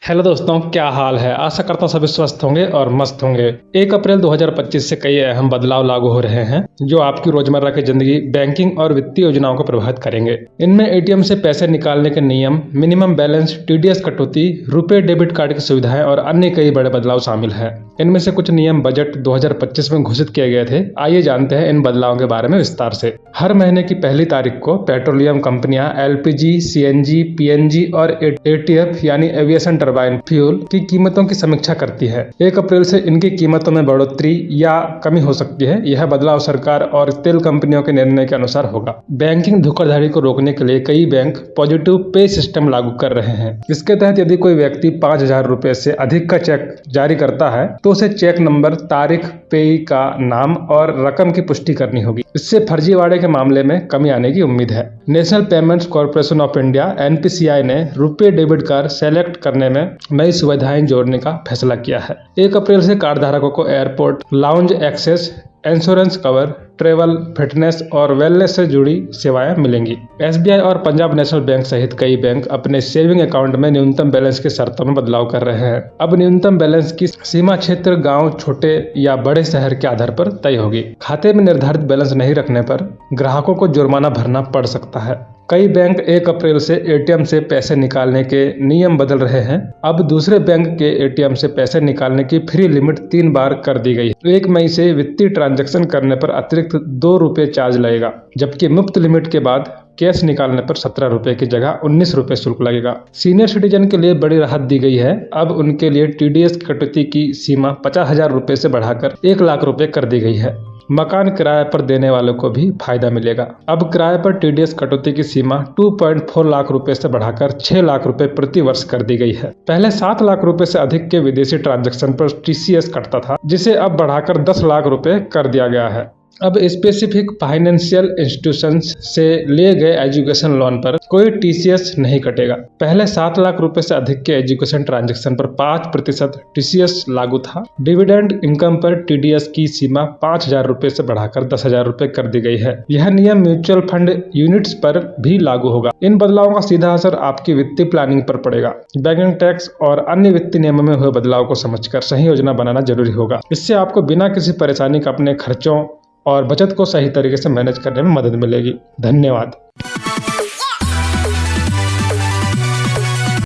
Hello दोस्तों, क्या हाल है। आशा करता हूँ सभी स्वस्थ होंगे और मस्त होंगे। 1 अप्रैल 2025 से कई अहम बदलाव लागू हो रहे हैं जो आपकी रोजमर्रा की जिंदगी, बैंकिंग और वित्तीय योजनाओं को प्रभावित करेंगे। इनमें एटीएम से पैसे निकालने के नियम, मिनिमम बैलेंस, टीडीएस कटौती, रुपे डेबिट कार्ड की सुविधाएं और अन्य कई बड़े बदलाव शामिल हैं। इनमें से कुछ नियम बजट 2025 में घोषित किए गए थे। आइए जानते हैं इन बदलावों के बारे में विस्तार से। हर महीने की पहली तारीख को पेट्रोलियम कंपनियां एलपीजी, सीएनजी, पीएनजी और एटीएफ यानी एविएशन टरबाइन फ्यूल की कीमतों की समीक्षा करती है। 1 अप्रैल से इनकी कीमतों में बढ़ोतरी या कमी हो सकती है। यह बदलाव सरकार और तेल कंपनियों के निर्णय के अनुसार होगा। बैंकिंग धोखाधड़ी को रोकने के लिए कई बैंक पॉजिटिव पे सिस्टम लागू कर रहे हैं। इसके तहत यदि कोई व्यक्ति 5,000 रुपए से अधिक का चेक जारी करता है तो उसे चेक नंबर, तारीख, पेयी का नाम और रकम की पुष्टि करनी होगी। इससे फर्जीवाड़े के मामले में कमी आने की उम्मीद है। National payments corporation of India (NPCI) ने रुपे डेबिट कार्ड सेलेक्ट करने में नई सुविधाएं जोड़ने का फैसला किया है। 1 अप्रैल से कार्ड धारकों को airport lounge access, insurance cover, travel, fitness और वेलनेस से जुड़ी सेवाएं मिलेंगी। एसबीआई और पंजाब नेशनल बैंक सहित कई बैंक अपने सेविंग अकाउंट में न्यूनतम बैलेंस की शर्तों में बदलाव कर रहे हैं। अब न्यूनतम बैलेंस की सीमा क्षेत्र, गांव, छोटे या बड़े शहर के आधार पर तय होगी। खाते में निर्धारित बैलेंस नहीं रखने पर ग्राहकों को जुर्माना भरना पड़ सकता है। कई बैंक 1 अप्रैल से एटीएम से पैसे निकालने के नियम बदल रहे हैं। अब दूसरे बैंक के एटीएम से पैसे निकालने की फ्री लिमिट 3 बार कर दी गई है। 1 मई से वित्तीय ट्रांजैक्शन करने पर अतिरिक्त 2 रुपए चार्ज लगेगा, जबकि मुफ्त लिमिट के बाद कैश निकालने पर 17 रुपए की जगह 19 रुपए शुल्क लगेगा। सीनियर सिटीजन के लिए बड़ी राहत दी गई है। अब उनके लिए टीडीएस कटौती की सीमा 50,000 रुपए से बढ़ाकर 1 लाख रुपए कर दी गई है। मकान किराए पर देने वालों को भी फायदा मिलेगा। अब किराए पर टीडीएस कटौती की सीमा 2.4 लाख रुपए से बढ़ाकर 6 लाख रुपए प्रति वर्ष कर दी गई है। पहले 7 लाख रुपए से अधिक के विदेशी ट्रांजैक्शन पर टीसीएस कटता था, जिसे अब बढ़ाकर 10 लाख रुपए कर दिया गया है। अब स्पेसिफिक फाइनेंशियल इंस्टीट्यूशंस से लिए गए एजुकेशन लोन पर कोई टीसीएस नहीं कटेगा। पहले 7 लाख रुपए से अधिक के एजुकेशन ट्रांजैक्शन पर 5% टीसीएस लागू था। डिविडेंड इनकम पर टीडीएस की सीमा 5,000 रुपए से बढ़ाकर 10,000 रुपए कर दी गई है। यह नियम म्यूचुअल फंड यूनिट्स पर भी लागू होगा। इन बदलावों का सीधा असर आपकी वित्तीय प्लानिंग पर पड़ेगा। बैंकिंग टैक्स और अन्य वित्तीय नियमों में हुए बदलाव को समझकर सही योजना बनाना जरूरी होगा। इससे आपको बिना किसी परेशानी का अपने खर्चों और बचत को सही तरीके से मैनेज करने में मदद मिलेगी। धन्यवाद।